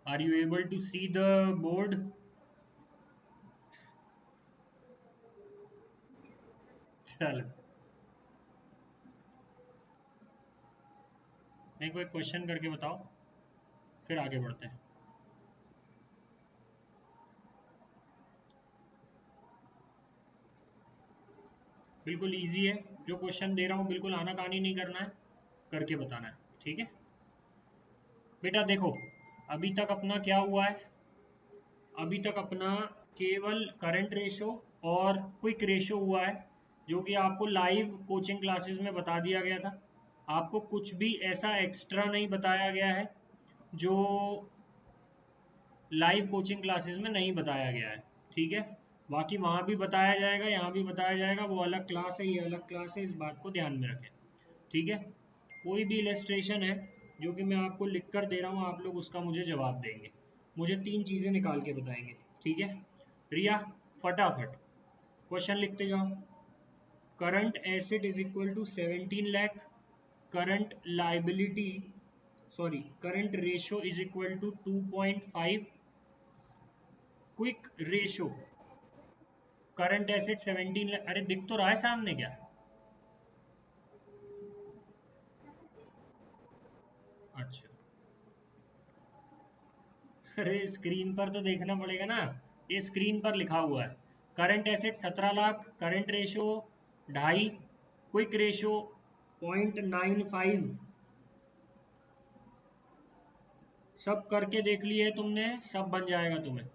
Are you able to see the board? चलो, मेरे को एक क्वेश्चन करके बताओ, फिर आगे बढ़ते हैं। बिल्कुल इजी है। जो क्वेश्चन दे रहा हूँ बिल्कुल आनाकानी नहीं करना है, करके बताना है। ठीक है बेटा, देखो अभी तक अपना क्या हुआ है। अभी तक अपना केवल करंट रेशो और क्विक रेशो हुआ है, जो कि आपको लाइव कोचिंग क्लासेस में बता दिया गया था। आपको कुछ भी ऐसा एक्स्ट्रा नहीं बताया गया है जो लाइव कोचिंग क्लासेस में नहीं बताया गया है। ठीक है, बाकी वहाँ भी बताया जाएगा, यहाँ भी बताया जाएगा। वो अलग क्लास है, ये अलग क्लास है, इस बात को ध्यान में रखें। ठीक है, कोई भी इलस्ट्रेशन है जो कि मैं आपको लिख कर दे रहा हूँ, आप लोग उसका मुझे जवाब देंगे। मुझे 3 चीज़ें निकाल के बताएंगे। ठीक है रिया, फटाफट क्वेश्चन लिखते जाओ। Current asset is equal to 17 lakh. Current liability, sorry, current ratio is equal to 2.5। Quick ratio, current asset 17 lakh. अरे दिख तो रहा है सामने क्या? अच्छा, अरे स्क्रीन पर तो देखना पड़ेगा ना। ये स्क्रीन पर लिखा हुआ है। Current asset 17 lakh, current ratio 2.5, quick ratio 0.95। सब करके देख लिए तुमने, सब बन जाएगा तुम्हें।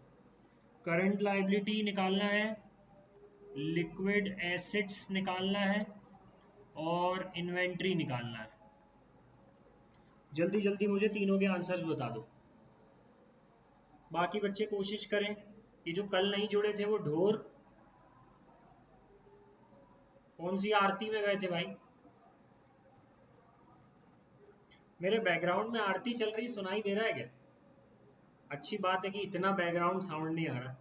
करंट लाइबिलिटी निकालना है, लिक्विड एसिड्स निकालना है, और इन्वेंट्री निकालना है। जल्दी जल्दी मुझे तीनों के आंसर्स बता दो। बाकी बच्चे कोशिश करें। ये जो कल नहीं जुड़े थे वो ढोर, कौन सी आरती में गए थे भाई? मेरे बैकग्राउंड में आरती चल रही, सुनाई दे रहा है क्या? अच्छी बात है कि इतना बैकग्राउंड साउंड नहीं आ रहा।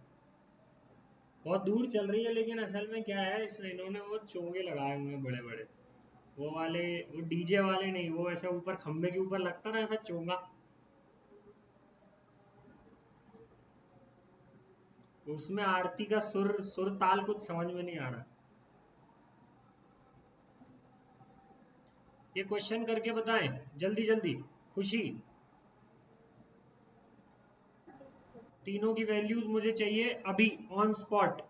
बहुत दूर चल रही है, लेकिन असल में क्या है, इस इन्होंने वो चोंगे लगाए हुए हैं बड़े बड़े। वो वाले, वो डीजे वाले नहीं, वो ऐसा ऊपर खंबे के ऊपर लगता ना ऐसा चोंगा, उसमें आरती का सुर सुर ताल कुछ समझ में नहीं आ रहा। ये क्वेश्चन करके बताएं, जल्दी जल्दी। खुशी, तीनों की वैल्यूज मुझे चाहिए अभी, ऑन स्पॉट।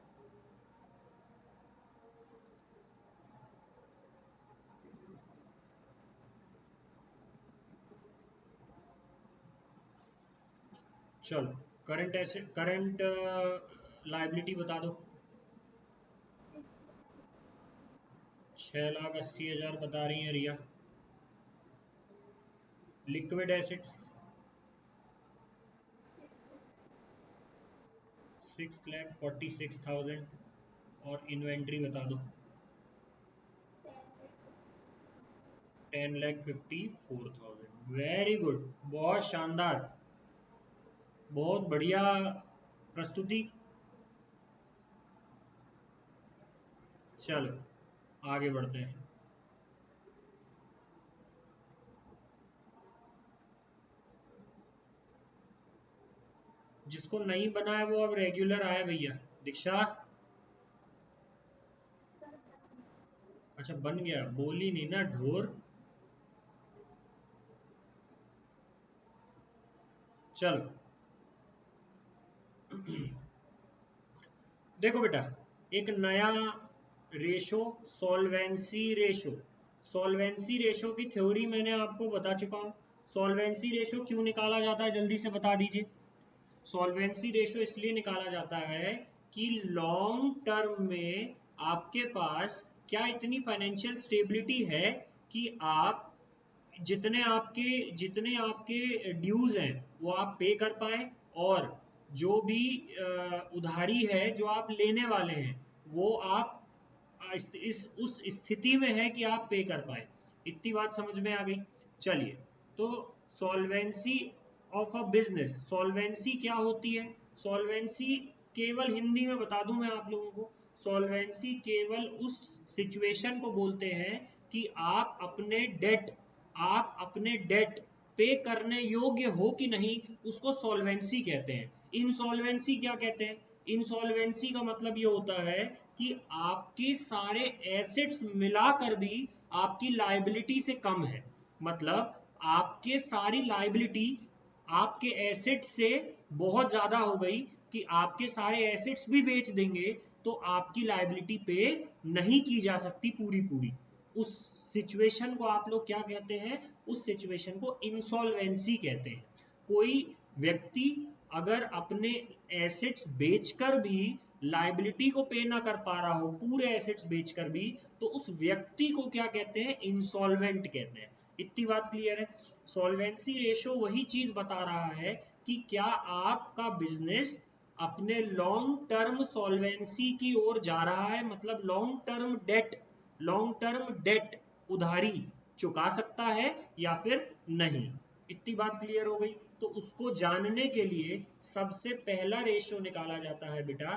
चलो, करंट एसेट, करंट लाइबिलिटी बता दो। 6,80,000 बता रही है रिया। लिक्विड एसिड्स 6,46,000, और इन्वेंट्री बता दो। 10,54,000। वेरी गुड, बहुत शानदार, बहुत बढ़िया प्रस्तुति। चलो आगे बढ़ते हैं। जिसको नहीं बना है वो अब रेगुलर आए भैया। दीक्षा, अच्छा बन गया, बोली नहीं ना ढोर। चलो देखो बेटा, एक नया ratio, solvency ratio. Solvency ratio की थ्योरी मैंने आपको बता चुका हूँ। सॉल्वेंसी रेशो क्यों निकाला जाता है, जल्दी से बता दीजिए। सॉल्वेंसी रेशो इसलिए निकाला जाता है कि लॉन्ग टर्म में आपके पास क्या इतनी फाइनेंशियल स्टेबिलिटी है कि आप जितने आपके ड्यूज हैं वो आप पे कर पाए, और जो भी उधारी है जो आप लेने वाले हैं वो आप इस उस स्थिति में है कि आप पे कर पाए। इतनी बात समझ में आ गई। चलिए, तो solvency of a business, solvency क्या होती है? सॉल्वेंसी केवल हिंदी में बता दूं मैं आप लोगों को, सॉल्वेंसी केवल उस सिचुएशन को बोलते हैं कि आप अपने डेट पे करने योग्य हो कि नहीं उसको सॉल्वेंसी कहते हैं। इंसॉल्वेंसी क्या कहते हैं? इंसॉल्वेंसी का मतलब ये होता है कि आपके सारे एसेट्स मिलाकर भी आपकी लायबिलिटी से कम है। मतलब आपके सारी लायबिलिटी आपके एसेट से बहुत ज्यादा हो गई कि आपके सारे एसेट्स भी बेच देंगे तो आपकी लायबिलिटी पे नहीं की जा सकती पूरी पूरी। उस सिचुएशन को आप लोग क्या कहते हैं? उस सिचुएशन को इंसॉल्वेंसी कहते हैं। कोई व्यक्ति अगर अपने एसेट्स बेचकर भी लायबिलिटी को पे ना कर पा रहा हो, पूरे एसेट्स बेचकर भी, तो उस व्यक्ति को क्या कहते हैं? इंसॉल्वेंट कहते हैं। इतनी बात क्लियर है? सॉल्वेंसी रेशो वही चीज बता रहा है कि क्या आपका बिजनेस अपने लॉन्ग टर्म सॉल्वेंसी की ओर जा रहा है, मतलब लॉन्ग टर्म डेट उधारी चुका सकता है या फिर नहीं। इतनी बात क्लियर हो गई? तो उसको जानने के लिए सबसे पहला रेशो निकाला जाता है बेटा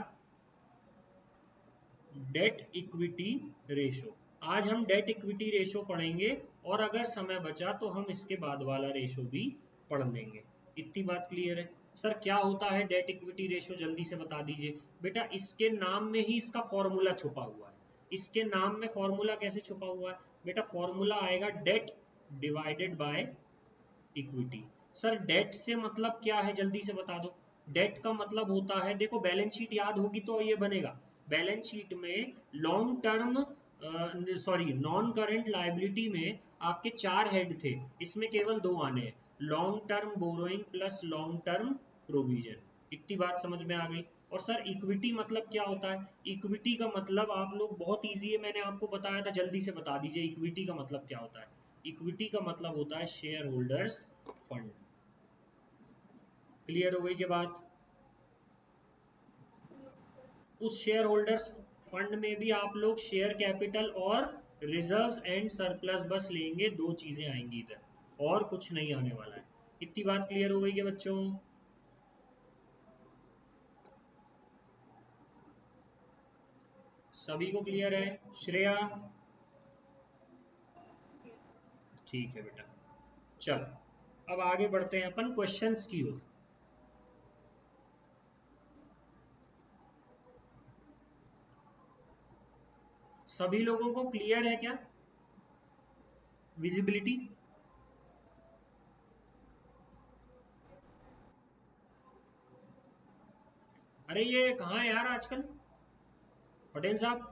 डेट इक्विटी रेशो। आज हम डेट इक्विटी रेशो पढ़ेंगे और अगर समय बचा तो हम इसके बाद वाला रेशो भी पढ़ लेंगे। इतनी बात क्लियर है? सर क्या होता है डेट इक्विटी रेशो, जल्दी से बता दीजिए। बेटा इसके नाम में ही इसका फॉर्मूला छुपा हुआ है। इसके नाम में फॉर्मूला कैसे छुपा हुआ है? बेटा फॉर्मूला आएगा debt divided by equity. Sir debt से मतलब क्या है, जल्दी से बता दो। डेट का मतलब होता है, देखो बैलेंस शीट याद होगी तो ये बनेगा। बैलेंस शीट में long term sorry non current liability में आपके 4 हेड थे, इसमें केवल 2 आने हैं, long term borrowing plus long term provision. इतनी बात समझ में आ गई? और सर इक्विटी मतलब क्या होता है? इक्विटी का मतलब आप लोग बहुत इजी है, मैंने आपको बताया था, जल्दी से बता दीजिए इक्विटी का मतलब क्या होता है। इक्विटी का मतलब होता है शेयर होल्डर्स फंड। क्लियर हो गई के बात? उस शेयर होल्डर्स फंड में भी आप लोग शेयर कैपिटल और रिजर्व्स एंड सरप्लस बस लेंगे, 2 चीजें आएंगी इधर और कुछ नहीं आने वाला है। इतनी बात क्लियर हो गई के बच्चों? सभी को क्लियर है? श्रेया? ठीक है बेटा, चलो अब आगे बढ़ते हैं अपन क्वेश्चंस की ओर। सभी लोगों को क्लियर है क्या? विजिबिलिटी? अरे ये कहाँ है यार आजकल, पटेल साहब?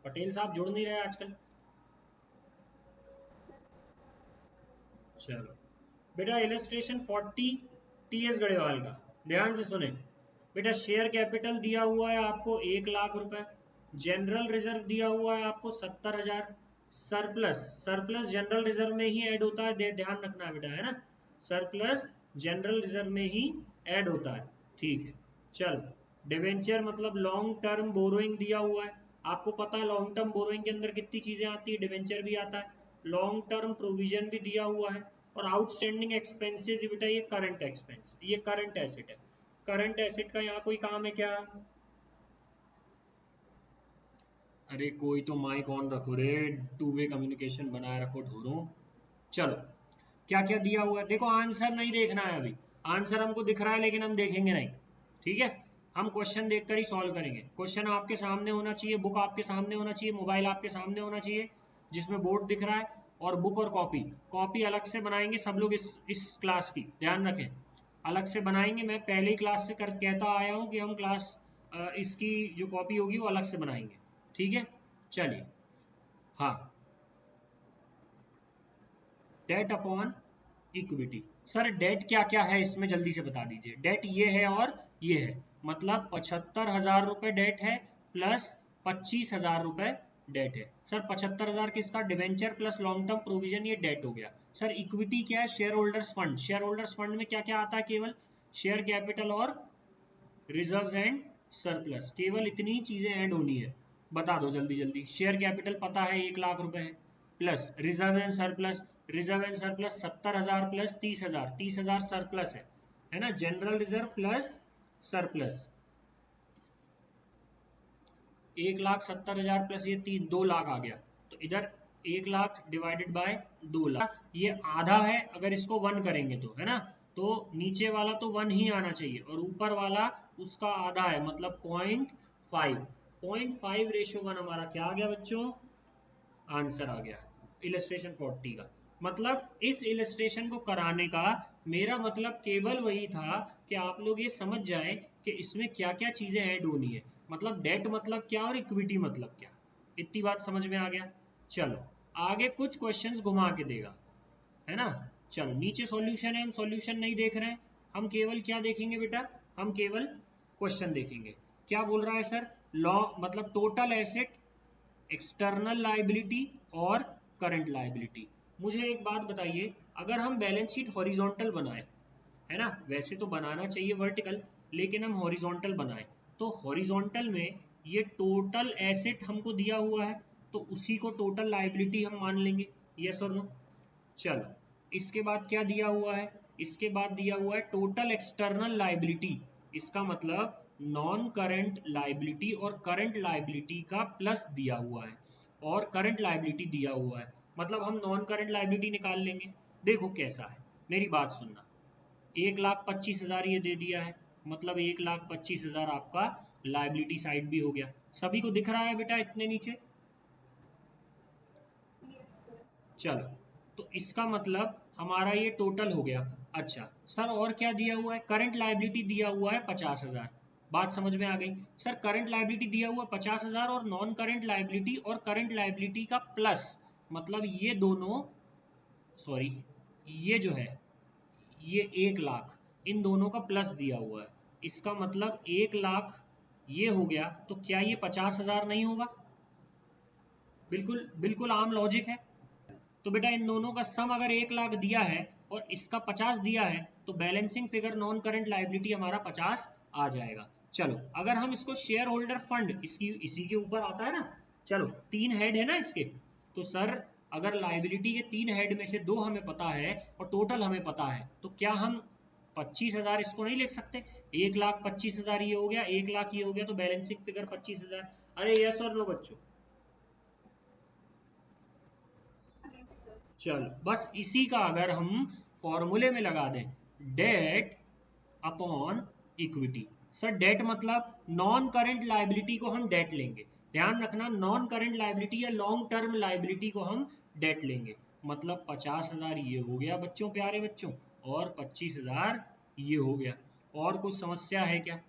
पटेल साहब जुड़ नहीं रहे आजकल। चलो बेटा इलस्ट्रेशन 40 टीएस गढ़ेवाल का ध्यान से सुने। बेटा शेयर कैपिटल दिया हुआ है आपको 1 लाख रुपए, जनरल रिजर्व दिया हुआ है आपको 70,000, सरप्लस, सरप्लस जनरल रिजर्व में ही ऐड होता है, ध्यान रखना है बेटा, है ना? सरप्लस जनरल रिजर्व में ही ऐड होता है, ठीक है। चलो डिवेंचर मतलब लॉन्ग टर्म बोरोइंग दिया हुआ है, आपको पता है लॉन्ग टर्म बोरोइंग के अंदर कितनी चीजें आती है, डिवेंचर भी आता है, लॉन्ग टर्म प्रोविजन भी दिया हुआ है, और आउटस्टैंडिंग एक्सपेंसेस बेटा ये करंट एक्सपेंस, ये करंट एसेट है। करंट एसेट का यहाँ कोई काम है क्या? अरे कोई तो माइक ऑन रखो रे, टू वे कम्युनिकेशन बनाए रखो ढोरों। चलो क्या क्या दिया हुआ है देखो, आंसर नहीं देखना है अभी, आंसर हमको दिख रहा है लेकिन हम देखेंगे नहीं, ठीक है? हम क्वेश्चन देखकर ही सॉल्व करेंगे। क्वेश्चन आपके सामने होना चाहिए, बुक आपके सामने होना चाहिए, मोबाइल आपके सामने होना चाहिए जिसमें बोर्ड दिख रहा है, और बुक और कॉपी, कॉपी अलग से बनाएंगे सब लोग इस क्लास की, ध्यान रखें, अलग से बनाएंगे। मैं पहली क्लास से कर कहता आया हूँ कि हम क्लास इसकी जो कॉपी होगी वो अलग से बनाएंगे, ठीक है? चलिए, हाँ, debt upon equity. Sir debt क्या क्या है इसमें जल्दी से बता दीजिए। डेट ये है और ये है, मतलब 75,000 रुपए डेट है प्लस 25,000 रुपए डेट है। सर 75,000 किसका? Debenture plus long term provision, ये डेट हो गया। सर इक्विटी क्या है? Share holders fund. Share holders fund में क्या क्या आता है? केवल शेयर कैपिटल और रिजर्व्स एंड सरप्लस, केवल इतनी चीजें ऐड होनी है। बता दो जल्दी जल्दी। शेयर कैपिटल पता है 1 लाख रुपए है, plus reserve and surplus, reserve and surplus 70,000 plus 30,000, 30,000 surplus है ना? General reserve plus surplus 1,70,000 plus ये 2 लाख आ गया, तो इधर 1 लाख डिवाइडेड बाय 2 लाख, ये आधा है अगर इसको 1 करेंगे तो, है ना, तो नीचे वाला तो 1 ही आना चाहिए और ऊपर वाला उसका आधा है, मतलब 0.5, 0.5:1 हमारा क्या आ गया बच्चों, आंसर आ गया इलस्ट्रेशन 40 का। मतलब इस इलस्ट्रेशन को कराने का मेरा मतलब केवल वही था कि आप लोग ये समझ जाएं कि इसमें क्या क्या चीजें ऐड होनी है, मतलब डेट मतलब क्या और इक्विटी मतलब क्या, इतनी बात समझ में आ गया। चलो आगे कुछ क्वेश्चंस घुमा के देगा, है ना। चलो नीचे सॉल्यूशन है, हम सॉल्यूशन नहीं देख रहे हैं, हम केवल क्या देखेंगे बेटा, हम केवल क्वेश्चन देखेंगे। क्या बोल रहा है सर, लॉ मतलब टोटल एसेट, एक्सटर्नल लाइबिलिटी और करंट लाइबिलिटी। मुझे एक बात बताइए, अगर हम बैलेंस शीट हॉरिजॉन्टल बनाए, है ना, वैसे तो बनाना चाहिए वर्टिकल, लेकिन हम हॉरिजॉन्टल बनाए, तो हॉरिजॉन्टल में ये टोटल एसेट हमको दिया हुआ है, तो उसी को टोटल लाइबिलिटी हम मान लेंगे, यस और नो। चलो इसके बाद क्या दिया हुआ है, इसके बाद दिया हुआ है टोटल एक्सटर्नल लाइबिलिटी, इसका मतलब नॉन करंट लाइबिलिटी और करंट लाइबिलिटी का प्लस दिया हुआ है, और करंट लाइबिलिटी दिया हुआ है, मतलब हम नॉन करंट लाइबिलिटी निकाल लेंगे। देखो कैसा है, मेरी बात सुनना, 1,25,000 ये दे दिया है, मतलब 1,25,000 आपका लाइबिलिटी साइड भी हो गया, सभी को दिख रहा है बेटा इतने नीचे। चलो तो इसका मतलब हमारा ये टोटल हो गया। अच्छा सर और क्या दिया हुआ है, करंट लाइबिलिटी दिया हुआ है 50,000, बात समझ में आ गई। सर करंट लाइबिलिटी दिया हुआ 50,000 और नॉन करंट लाइबिलिटी और करंट लाइबिलिटी का प्लस, मतलब ये दोनों, सॉरी ये जो है ये 1 लाख, इन दोनों का प्लस दिया हुआ है, इसका मतलब 1 लाख ये हो गया, तो क्या ये 50,000 नहीं होगा, बिल्कुल बिल्कुल आम लॉजिक है। तो बेटा इन दोनों का सम अगर 1 लाख दिया है और इसका 50 दिया है, तो balancing figure non current liability हमारा 50 आ जाएगा। चलो अगर हम इसको शेयर होल्डर फंड, इसकी इसी के ऊपर आता है ना, चलो 3 हेड है ना इसके, तो सर अगर लाइबिलिटी के 3 हेड में से 2 हमें पता है और टोटल हमें पता है, तो क्या हम 25,000 इसको नहीं लिख सकते, 1,25,000 ये हो गया, 1 लाख ये हो गया, तो बैलेंसिंग फिगर 25,000। अरे यस और नो बच्चों, चलो बस इसी का अगर हम फॉर्मूले में लगा दें, debt upon equity. Sir debt मतलब नॉन करंट लाइबिलिटी को हम डेट लेंगे, ध्यान रखना नॉन करंट लाइबिलिटी या लॉन्ग टर्म लाइबिलिटी को हम डेट लेंगे, मतलब 50,000 ये हो गया बच्चों, प्यारे बच्चों, और 25,000 ये हो गया। और कुछ समस्या है क्या,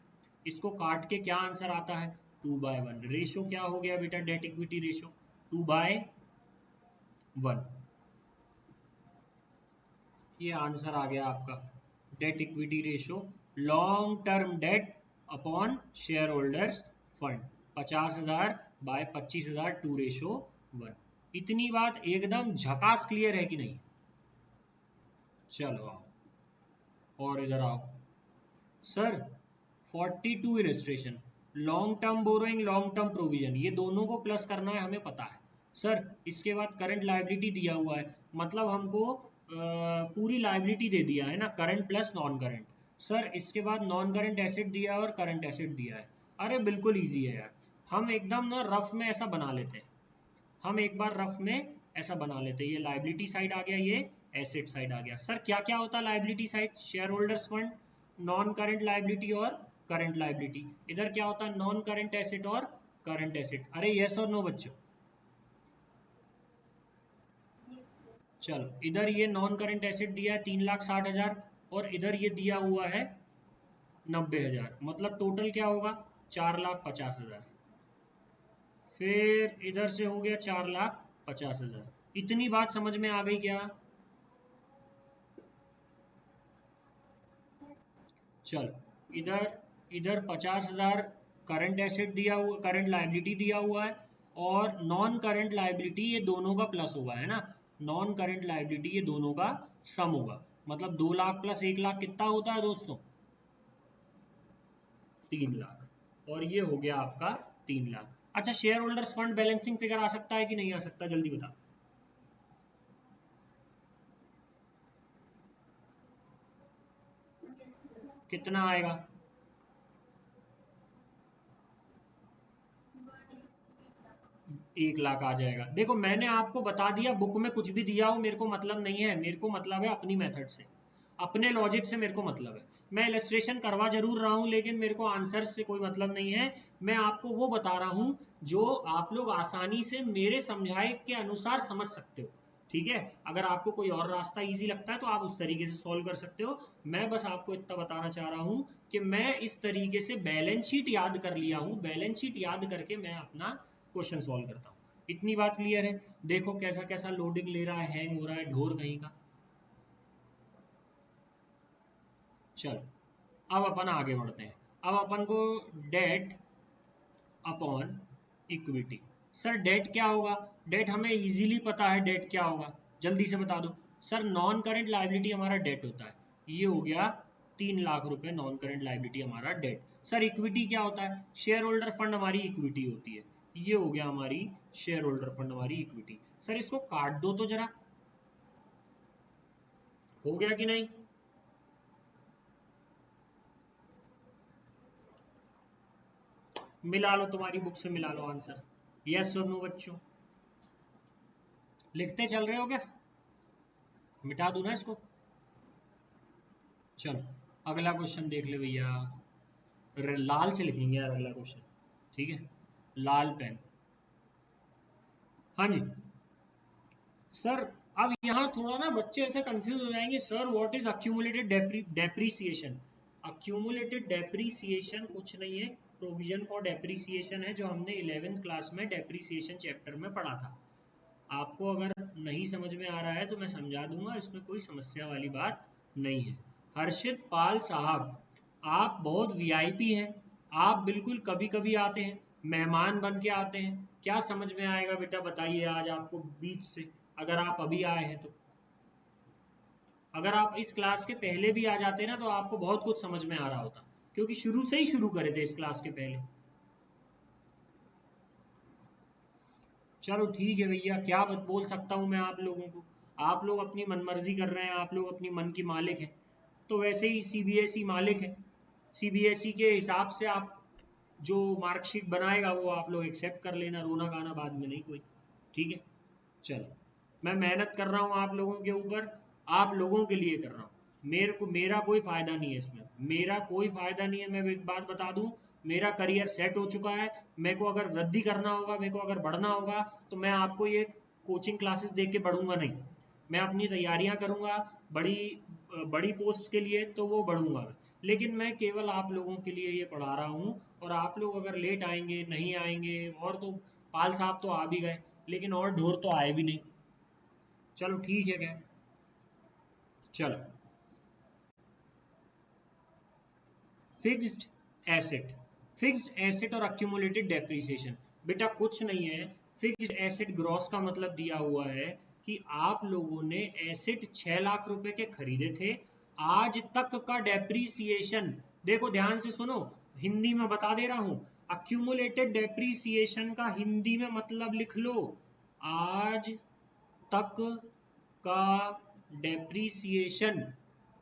इसको काट के क्या आंसर आता है, 2/1, रेशो क्या हो गया बेटा, डेट इक्विटी रेशो 2/1, ये आंसर आ गया आपका, debt equity ratio, long term debt upon share holders fund, 50,000 by 25,000 2:1। इतनी बात एकदम झकास क्लियर है कि नहीं। चलो आओ और इधर आओ sir, 42 illustration, long term borrowing long term provision, ये दोनों को प्लस करना है हमें पता है सर। इसके बाद करंट लाइबिलिटी दिया हुआ है, मतलब हमको पूरी लाइबिलिटी दे दिया है ना, current plus non current. Sir इसके बाद नॉन करंट एसेट दिया है और करंट एसेट दिया है, अरे बिल्कुल ईजी है यार, हम एकदम ना रफ में ऐसा बना लेते हैं, हम एक बार रफ में ऐसा बना लेते हैं, ये लाइबिलिटी साइड आ गया, ये एसेट साइड आ गया। सर क्या क्या होता है liability side, share holders fund, non current liability और करंट लाइबिलिटी, इधर क्या होता है नॉन करंट एसेट और करंट एसेट, अरे यस और नो बच्चों। चलो इधर ये नॉन करंट एसेट दिया है 3,60,000 और इधर ये दिया हुआ है 90,000, मतलब टोटल क्या होगा 4,50,000, फिर इधर से हो गया 4,50,000। इतनी बात समझ में आ गई क्या, चलो इधर इधर 50,000 करंट एसेट दिया हुआ, करंट लाइबिलिटी दिया हुआ है, और नॉन करंट लाइबिलिटी ये दोनों का प्लस होगा, है ना, नॉन करंट लाइबिलिटी ये दोनों का सम होगा, मतलब 2 लाख प्लस 1 लाख कितना होता है दोस्तों, 3 लाख, और ये हो गया आपका 3 लाख। अच्छा share holders fund balancing figure आ सकता है कि नहीं आ सकता, जल्दी बता, कितना आएगा, 1 लाख आ जाएगा। देखो मैंने आपको बता दिया, बुक में कुछ भी दिया हो मेरे को मतलब नहीं है, मेरे को मतलब है अपनी मेथड से, अपने लॉजिक से मेरे को मतलब है। मैं इलस्ट्रेशन करवा जरूर रहा हूँ लेकिन मेरे को आंसर्स से कोई मतलब नहीं है। मैं आपको वो बता रहा हूँ जो आप लोग आसानी से मेरे समझाए के अनुसार समझ सकते हो। ठीक है, अगर आपको कोई और रास्ता इजी लगता है तो आप उस तरीके से सॉल्व कर सकते हो। मैं बस आपको इतना बताना चाह रहा हूँ कि मैं इस तरीके से बैलेंस शीट याद कर लिया हूँ, बैलेंस शीट याद करके मैं अपना क्वेश्चन सॉल्व करता हूँ। इतनी बात क्लियर है? देखो कैसा कैसा लोडिंग ले रहा है, हैंग हो रहा है ढोर कहीं का। चलो अब अपन आगे बढ़ते हैं। अब अपन को debt upon equity. Sir debt क्या होगा? डेट हमें इजीली पता है, डेट क्या होगा, जल्दी से बता दो। सर नॉन करंट लायबिलिटी हमारा डेट होता है, ये हो गया 3 लाख रुपए नॉन करंट लायबिलिटी हमारा डेट। सर इक्विटी क्या होता है? शेयर होल्डर फंड हमारी इक्विटी होती है, ये हो गया हमारी शेयर होल्डर फंड हमारी इक्विटी। सर इसको काट दो तो जरा, हो गया कि नहीं? मिला लो, तुम्हारी बुक से मिला लो आंसर। यस और नो बच्चों, लिखते चल रहे हो क्या? मिटा दूं ना इसको? चलो अगला क्वेश्चन देख ले भैया। लाल से लिखेंगे यार अगला क्वेश्चन, ठीक है, लाल पेन। हाँ जी सर। अब यहाँ थोड़ा ना बच्चे ऐसे कंफ्यूज हो जाएंगे, sir what is accumulated depreciation? Accumulated depreciation कुछ नहीं है, प्रोविजन फॉर डेप्रीसिएशन है, जो हमने 11th क्लास में डेप्रीसिएशन चैप्टर में पढ़ा था। आपको अगर नहीं समझ में आ रहा है तो मैं समझा दूंगा, इसमें कोई समस्या वाली बात नहीं है। हर्षित पाल साहब, आप बहुत वीआईपी हैं, आप बिल्कुल कभी कभी आते हैं, मेहमान बन के आते हैं। क्या समझ में आएगा बेटा बताइए आज आपको बीच से, अगर आप अभी आए हैं तो। अगर आप इस क्लास के पहले भी आ जाते ना तो आपको बहुत कुछ समझ में आ रहा होता, क्योंकि शुरू से ही शुरू करे थे इस क्लास के पहले। चलो ठीक है भैया, क्या बोल सकता हूँ मैं आप लोगों को। आप लोग अपनी मनमर्जी कर रहे हैं, आप लोग अपनी मन की मालिक हैं, तो वैसे ही सीबीएसई मालिक है। सीबीएसई के हिसाब से आप जो मार्कशीट बनाएगा वो आप लोग एक्सेप्ट कर लेना, रोना गाना बाद में नहीं कोई। ठीक है, चलो मैं मेहनत कर रहा हूँ आप लोगों के ऊपर, आप लोगों के लिए कर रहा हूँ। मेरा कोई फायदा नहीं है इसमें, मेरा कोई फायदा नहीं है। मैं एक बात बता दूं, मेरा करियर सेट हो चुका है। मेरे को अगर वृद्धि करना होगा, मेरे को अगर बढ़ना होगा, तो मैं आपको ये कोचिंग क्लासेस देख के बढ़ूंगा नहीं। मैं अपनी तैयारियां करूंगा बड़ी बड़ी पोस्ट के लिए, तो वो बढ़ूंगा। लेकिन मैं केवल आप लोगों के लिए ये पढ़ा रहा हूँ, और आप लोग अगर लेट आएंगे नहीं आएंगे, और तो पाल साहब तो आ भी गए लेकिन और ढोर तो आए भी नहीं। चलो ठीक है क्या, चलो फिक्स्ड एसेट, फिक्स्ड एसेट और अक्यूमुलेटेड डेप्रिसिएशन। बेटा कुछ नहीं है, फिक्स्ड एसेट ग्रॉस का मतलब दिया हुआ है कि आप लोगों ने एसेट 6 लाख रुपए के खरीदे थे, आज तक का डेप्रिसिएशन, देखो ध्यान से सुनो, हिंदी में बता दे रहा हूं, अक्यूमुलेटेड डेप्रिसिएशन का हिंदी में मतलब लिख लो, आज तक का डेप्रीसिएशन।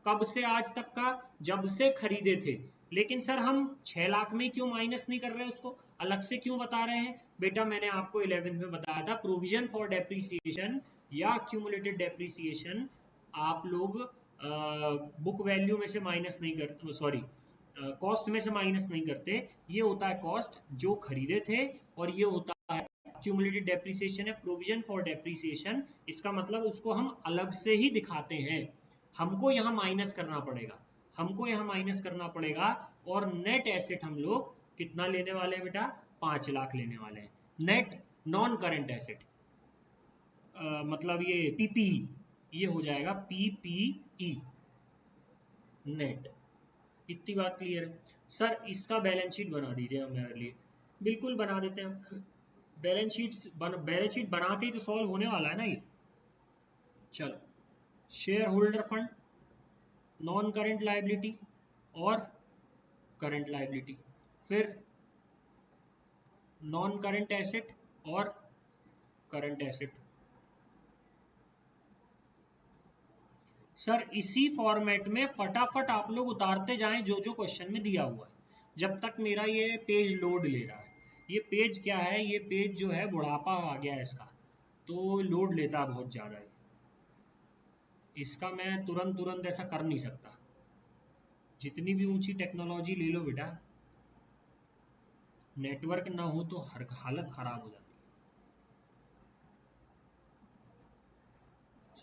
कब से आज तक का? जब से खरीदे थे। लेकिन सर हम 6 लाख में क्यों माइनस नहीं कर रहे, उसको अलग से क्यों बता रहे हैं? बेटा मैंने आपको 11th में बताया था, प्रोविजन फॉर डेप्रीसिएशन या अक्यूमुलेटेड डेप्रीसिएशन आप लोग बुक वैल्यू में से माइनस नहीं करते, सॉरी कॉस्ट में से माइनस नहीं करते। ये होता है कॉस्ट जो खरीदे थे, और ये होता है accumulated depreciation है, प्रोविजन फॉर डेप्रिसिएशन। इसका मतलब उसको हम अलग से ही दिखाते हैं, हमको यहाँ माइनस करना पड़ेगा, हमको यहाँ माइनस करना पड़ेगा। और नेट एसेट हम लोग कितना लेने वाले हैं बेटा? 5 लाख लेने वाले हैं। नेट नॉन करंट एसेट, मतलब ये पीपीई, ये हो जाएगा पीपीई नेट। इतनी बात क्लियर है? सर इसका बैलेंस शीट बना दीजिए हमारे लिए। बिल्कुल बना देते हैं, बैलेंस शीट बना के ही तो सॉल्व होने वाला है ना ये। चलो share holder fund, non current liability और करंट लाइबिलिटी, फिर नॉन करंट एसेट और करंट एसेट। सर इसी फॉर्मेट में फटाफट आप लोग उतारते जाएं जो जो क्वेश्चन में दिया हुआ है, जब तक मेरा ये पेज लोड ले रहा है। ये पेज क्या है, ये पेज जो है बुढ़ापा आ गया है इसका, तो लोड लेता है बहुत ज़्यादा है। इसका मैं तुरंत तुरंत ऐसा कर नहीं सकता, जितनी भी ऊंची टेक्नोलॉजी ले लो बेटा, नेटवर्क ना हो तो हर हालत ख़राब हो जाती है।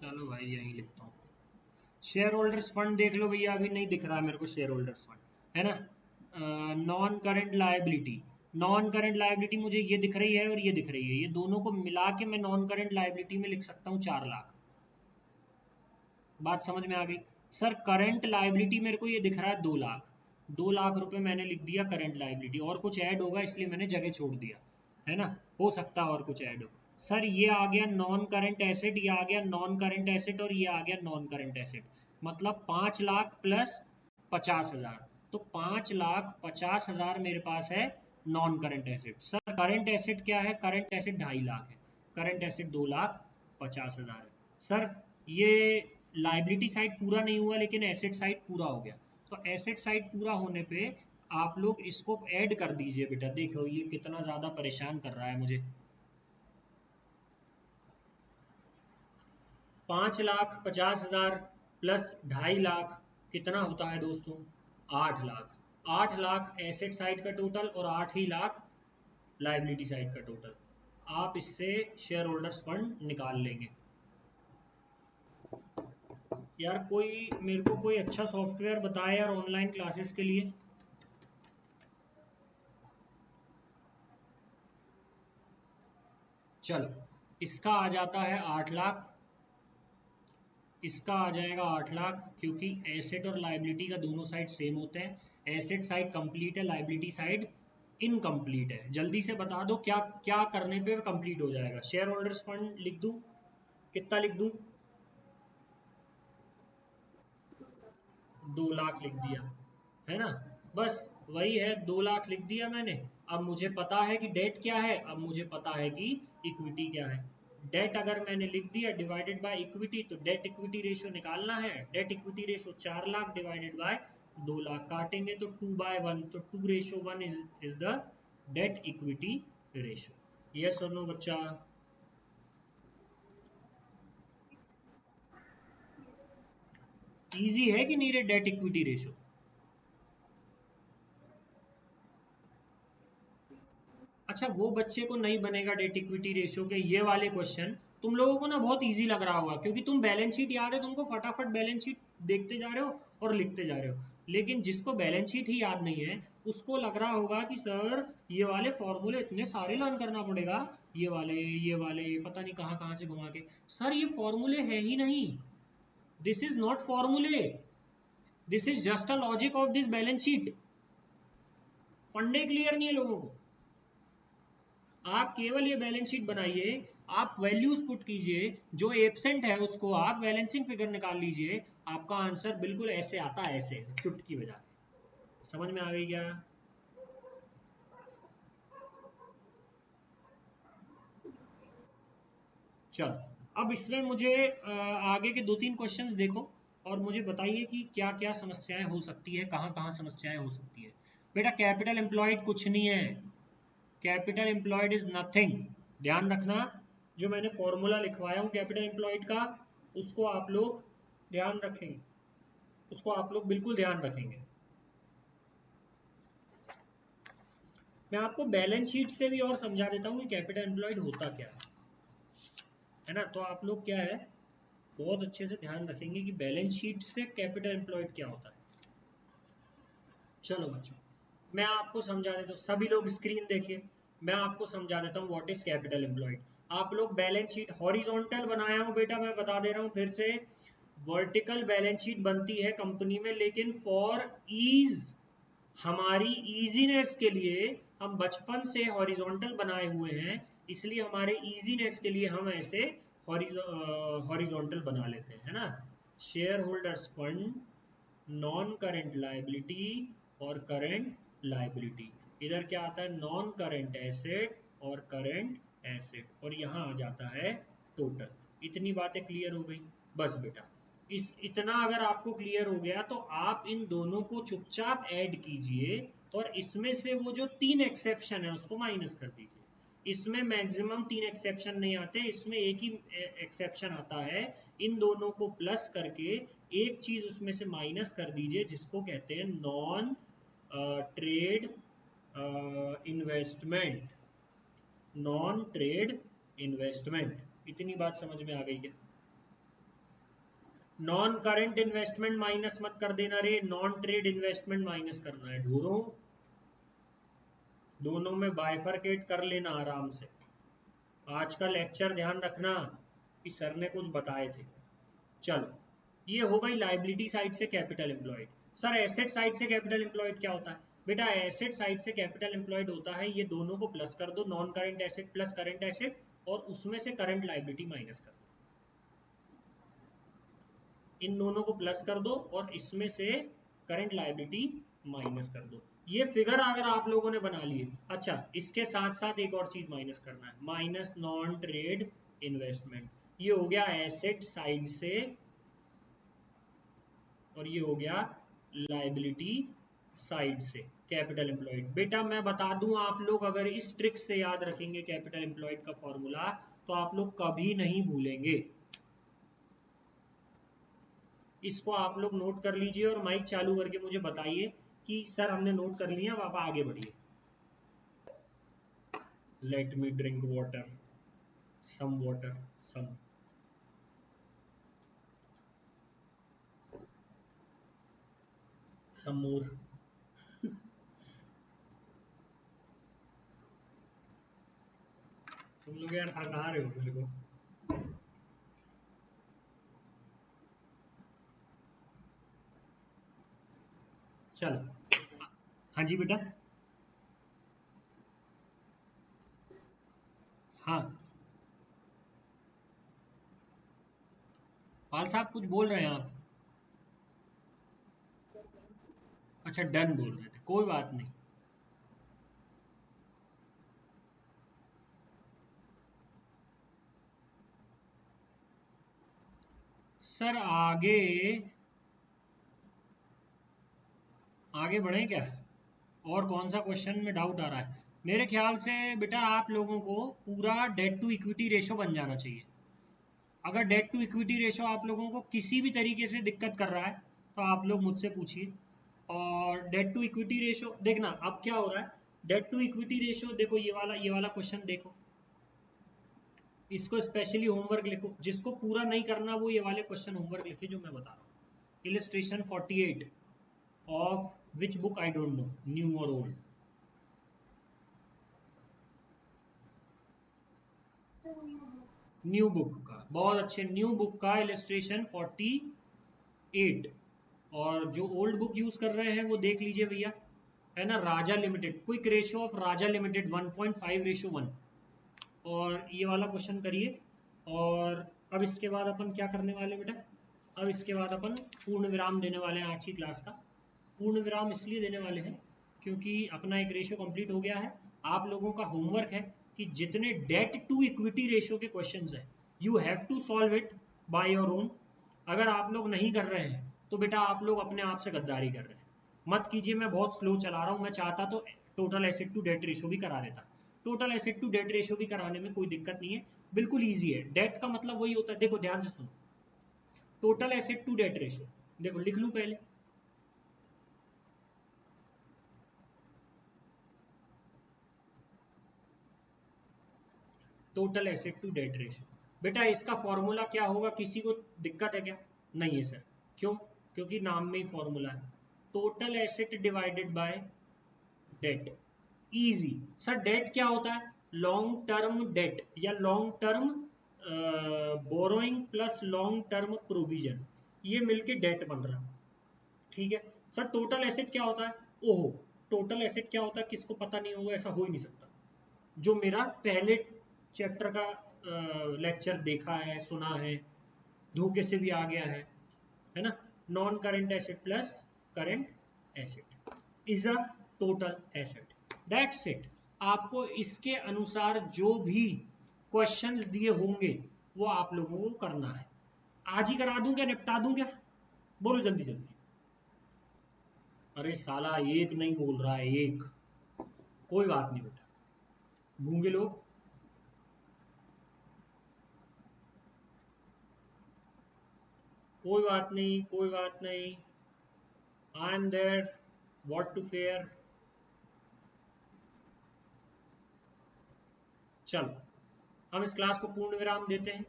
चलो भाई यहीं लिखता हूँ। शेयर होल्डर्स फंड देख लो भैया, अभी नहीं दिख रहा है मेरे को शेयर होल्डर्स फंड, है ना। Non current liability, non current liability मुझे ये दिख रही है और ये दिख रही है, ये दोनों को मिला के मैं नॉन करंट लायबिलिटी में लिख सकता हूँ 4 लाख। बात समझ में आ गई। सर करंट लायबिलिटी मेरे को ये दिख रहा है 2 लाख, 2 लाख रुपए मैंने लिख दिया करंट लायबिलिटी, और कुछ ऐड होगा इसलिए मैंने जगह छोड़ दिया, है ना, हो सकता है और कुछ ऐड हो। सर ये आ गया नॉन करंट एसेट, ये आ गया नॉन करंट एसेट, और ये आ गया नॉन करंट एसेट, मतलब 5 लाख प्लस 50,000, तो 5,50,000 मेरे पास है non current asset. Sir current asset क्या है, करंट एसेट 2.5 लाख है, करंट एसेट 2,50,000 है। सर ये लाइबिलिटी साइड पूरा नहीं हुआ लेकिन एसेट साइड पूरा हो गया, तो एसेट साइड पूरा होने पे आप लोग इसको ऐड कर दीजिए बेटा, देखो ये कितना ज़्यादा परेशान कर रहा है मुझे। 5,50,000 प्लस 2.5 लाख कितना होता है दोस्तों, 8 लाख। 8 लाख एसेट साइड का टोटल और 8 ही लाख लाइबिलिटी साइड का टोटल। आप इससे शेयर होल्डर्स फंड निकाल लेंगे। यार कोई मेरे को कोई अच्छा सॉफ्टवेयर बताए यार ऑनलाइन क्लासेस के लिए। चलो इसका आ जाता है 8 लाख, इसका आ जाएगा 8 लाख, क्योंकि एसेट और लाइबिलिटी का दोनों साइड सेम होते हैं। एसेट साइड कंप्लीट है, लाइबिलिटी साइड इनकम्प्लीट है। जल्दी से बता दो क्या क्या करने पे कंप्लीट हो जाएगा। शेयर होल्डर्स फंड लिख दूं, कितना लिख दूं, 2 लाख लिख दिया, है ना, बस वही है, 2 लाख लिख दिया मैंने। अब मुझे पता है कि डेट क्या है, अब मुझे पता है कि इक्विटी क्या है। डेट अगर मैंने लिख दिया डिवाइडेड बाय इक्विटी, तो डेट इक्विटी रेशियो निकालना है। Debt equity ratio 4 lakh divided by 2 lakh, काटेंगे तो 2/1, तो 2:1 is the debt equity ratio. Yes और नो बच्चा। इजी है कि नहीं रे डेट इक्विटी रेशियो। अच्छा वो बच्चे को नहीं बनेगा डेट इक्विटी रेशियो के ये वाले क्वेश्चन, तुम लोगों को ना बहुत इजी लग रहा होगा क्योंकि तुम बैलेंस शीट याद है तुमको, फटाफट बैलेंस शीट देखते जा रहे हो और लिखते जा रहे हो। लेकिन जिसको बैलेंस शीट ही याद नहीं है उसको लग रहा होगा कि सर ये वाले फॉर्मूले इतने सारे लर्न करना पड़ेगा, ये वाले पता नहीं कहाँ कहाँ से घुमा के। सर ये फॉर्मूले है ही नहीं, दिस इज नॉट फॉर्मूले, this is just a logic of this balance sheet. फंडे क्लियर नहीं है लोगों को। आप केवल ये बैलेंस शीट बनाइए, आप वैल्यूज पुट कीजिए, जो एब्सेंट है उसको आप बैलेंसिंग फिगर निकाल लीजिए, आपका आंसर बिल्कुल ऐसे आता है, ऐसे चुटकी बजा के। समझ में आ गई क्या। चलो अब इसमें मुझे आगे के 2-3 क्वेश्चंस देखो और मुझे बताइए कि क्या क्या समस्याएं हो सकती है, कहाँ कहाँ समस्याएं हो सकती है। बेटा कैपिटल एम्प्लॉयड कुछ नहीं है, कैपिटल एम्प्लॉयड इज नथिंग। ध्यान रखना, जो मैंने फॉर्मूला लिखवाया हूँ कैपिटल एम्प्लॉयड का, उसको आप लोग ध्यान रखेंगे, उसको आप लोग बिल्कुल ध्यान रखेंगे। मैं आपको बैलेंस शीट से भी और समझा देता हूँ कि कैपिटल एम्प्लॉयड होता क्या है ना, तो आप लोग क्या है बहुत अच्छे से ध्यान रखेंगे कि बैलेंस शीट से कैपिटल एम्प्लॉयड क्या होता है। चलो बच्चों मैं आपको समझा देता हूँ, सभी लोग स्क्रीन देखिए, मैं आपको समझा देता हूँ व्हाट इज कैपिटल एम्प्लॉयड। आप लोग बैलेंस शीट हॉरिजॉन्टल बनाया हूँ बेटा, मैं बता दे रहा हूँ फिर से, वर्टिकल बैलेंस शीट बनती है कंपनी में, लेकिन फॉर ईज, हमारी इजीनेस के लिए हम बचपन से हॉरिजॉन्टल बनाए हुए हैं, इसलिए हमारे इजीनेस के लिए हम ऐसे हॉरिजॉन्टल बना लेते हैं, है ना। Share holders fund, non current liability और करंट लाइबिलिटी। इधर क्या आता है, नॉन करंट एसेट और करंट एसेट, और यहाँ आ जाता है टोटल। इतनी बातें क्लियर हो गई। बस बेटा इस इतना अगर आपको क्लियर हो गया तो आप इन दोनों को चुपचाप ऐड कीजिए और इसमें से वो जो 3 एक्सेप्शन है उसको माइनस कर दीजिए। इसमें मैक्सिमम 3 एक्सेप्शन नहीं आते, इसमें एक ही एक्सेप्शन आता है। इन दोनों को प्लस करके एक चीज उसमें से माइनस कर दीजिए, जिसको कहते हैं non trade investment. Non trade investment, इतनी बात समझ में आ गई क्या? नॉन करेंट इन्वेस्टमेंट माइनस मत कर देना रे, नॉन ट्रेड इन्वेस्टमेंट माइनस करना है ढूंढो। दोनों में बाइफरकेट कर लेना आराम से। आज का लेक्चर ध्यान रखना कि सर ने कुछ बताए थे। चलो, ये हो गई लाइबिलिटी साइड से capital employed. Sir asset side से कैपिटल एम्प्लॉयड क्या होता है? बेटा एसेट साइड से कैपिटल एम्प्लॉयड होता है, ये दोनों को प्लस कर दो, non current asset plus current asset, और उसमें से करंट लाइबिलिटी माइनस कर दो। इन दोनों को प्लस कर दो और इसमें से करंट लायबिलिटी माइनस कर दो। ये फिगर अगर आप लोगों ने बना ली है। अच्छा, इसके साथ साथ एक और चीज माइनस करना है, माइनस नॉन ट्रेड इन्वेस्टमेंट। ये हो गया एसेट साइड से और ये हो गया लायबिलिटी साइड से कैपिटल एम्प्लॉयड। बेटा मैं बता दूं, आप लोग अगर इस ट्रिक से याद रखेंगे कैपिटल एम्प्लॉयड का फॉर्मूला, तो आप लोग कभी नहीं भूलेंगे। इसको आप लोग नोट कर लीजिए और माइक चालू करके मुझे बताइए कि सर हमने नोट कर लिया, अब आप आगे बढ़िए। Let me drink water, some water, some more. तुम लोग यार हंसा रहे हो मेरे को। चलो, हाँ जी बेटा। हाँ, पाल साहब कुछ बोल रहे हैं आप? अच्छा, डन बोल रहे थे, कोई बात नहीं। सर आगे आगे बढ़े क्या? और कौन सा क्वेश्चन में डाउट आ रहा है? मेरे ख्याल से बेटा आप लोगों को पूरा डेट टू इक्विटी रेशो बन जाना चाहिए। अगर डेट टू इक्विटी रेशो आप लोगों को किसी भी तरीके से दिक्कत कर रहा है तो आप लोग मुझसे पूछिए। और डेट टू इक्विटी रेशो देखना अब क्या हो रहा है। डेट टू इक्विटी रेशो देखो, ये वाला क्वेश्चन देखो, इसको स्पेशली होमवर्क लिखो। जिसको पूरा नहीं करना वो ये वाले क्वेश्चन होमवर्क लिखे जो मैं बता रहा हूँ। Illustration 48 of which book I don't know, new और ओल्ड। न्यू बुक का, बहुत अच्छे, न्यू बुक का इलस्ट्रेशन 48। और जो ओल्ड बुक यूज कर रहे हैं वो देख लीजिए भैया, है ना, Raja limited, quick ratio of Raja limited 1.5:1। और ये वाला क्वेश्चन करिए। और अब इसके बाद अपन क्या करने वाले बेटा? अब इसके बाद अपन पूर्ण विराम देने वाले हैं आज की क्लास का। पूर्ण विराम इसलिए देने वाले हैं क्योंकि अपना एक रेशो कंप्लीट हो गया है। आप लोगों का होमवर्क है कि जितने डेट टू इक्विटी रेशो के क्वेश्चंस हैं, you have to solve it by your own. अगर आप लोग नहीं कर रहे हैं तो बेटा आप लोग अपने आप से गद्दारी कर रहे हैं। मत कीजिए, मैं बहुत स्लो चला रहा हूँ, मैं चाहता तो total asset to debt ratio भी करा देता। Total asset to debt ratio भी कराने में कोई दिक्कत नहीं है, बिल्कुल ईजी है। डेट का मतलब वही होता है, देखो ध्यान से सुनो, total asset to debt ratio, देखो लिख लूँ पहले। Total asset to debt ratio, बेटा इसका फॉर्मूला क्या होगा? किसी को दिक्कत है क्या? नहीं है सर। क्यों? क्योंकि नाम में ही फॉर्मूला है, total asset divided by debt. Easy. Sir debt क्या होता है? लॉन्ग टर्म डेट या long term borrowing plus long term provision, ये मिलके डेट बन रहा है। ठीक है। सर टोटल एसेट क्या होता है? ओहो, टोटल एसेट क्या होता है किसको पता नहीं होगा? ऐसा हो ही नहीं सकता। जो मेरा पहले चैप्टर का लेक्चर देखा है, सुना है, धोखे से भी आ गया है ना, non current asset plus current asset is a total asset, that's it. आपको इसके अनुसार जो भी क्वेश्चंस दिए होंगे वो आप लोगों को करना है। आज ही करा दूं क्या, निपटा दूं क्या? बोलो जल्दी जल्दी। अरे साला एक नहीं बोल रहा है, एक। कोई बात नहीं बेटा, गूंगे लोग। कोई बात नहीं, कोई बात नहीं। I am there, what to fear. चलो, हम इस क्लास को पूर्ण विराम देते हैं।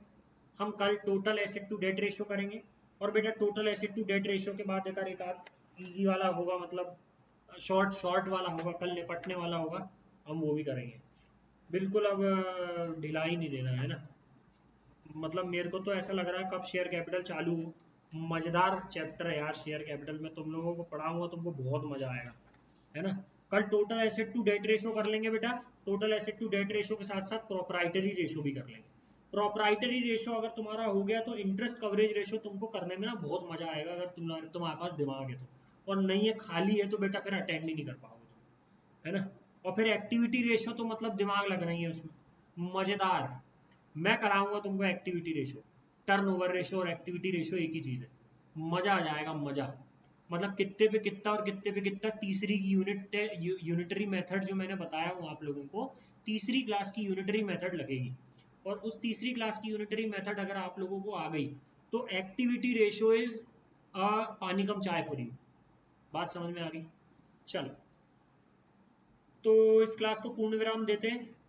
हम कल total asset to debt ratio करेंगे। और बेटा total asset to debt ratio के बाद एक आध इजी वाला होगा, मतलब शॉर्ट शॉर्ट वाला होगा, कल निपटने वाला होगा, हम वो भी करेंगे। बिल्कुल अब ढिलाई नहीं देना है ना। मतलब मेरे को तो ऐसा लग रहा है कब शेयर कैपिटल चालू हो। मजेदार चैप्टर है यार शेयर कैपिटल में, तुम लोगों को पढ़ाऊंगा तुमको बहुत मजा आएगा, है ना। कल total asset to debt ratio कर लेंगे बेटा। Total asset to debt ratio के साथ साथ प्रोप्राइटरी रेशियो भी कर लेंगे। प्रोप्राइटरी रेशियो अगर तुम्हारा हो गया तो इंटरेस्ट कवरेज रेशियो तुमको करने में ना बहुत मजा आएगा, अगर तुम्हारे पास दिमाग है तो। और नहीं है, खाली है तो बेटा फिर अटेंड ही नहीं कर पाओगे तुम, है ना। और फिर एक्टिविटी रेशियो तो मतलब दिमाग लगना ही है उसमें, मजेदार। मैं कराऊंगा तुमको एक्टिविटी रेशियो। टर्नओवर रेशियो और एक्टिविटी रेशियो एक ही चीज है, मजा आ जाएगा मजा। मतलब कितने पे कितना और कितने पे कितना, तीसरी की यूनिटरी मेथड जो मैंने बताया हूँ आप लोगों को, तीसरी क्लास की यूनिटरी मेथड लगेगी। और उस तीसरी क्लास की यूनिटरी मेथड अगर आप लोगों को आ गई तो एक्टिविटी रेशियो इज पानी कम चाय फॉर यू। बात समझ में आ गई। चलो, तो इस क्लास को पूर्ण विराम देते हैं।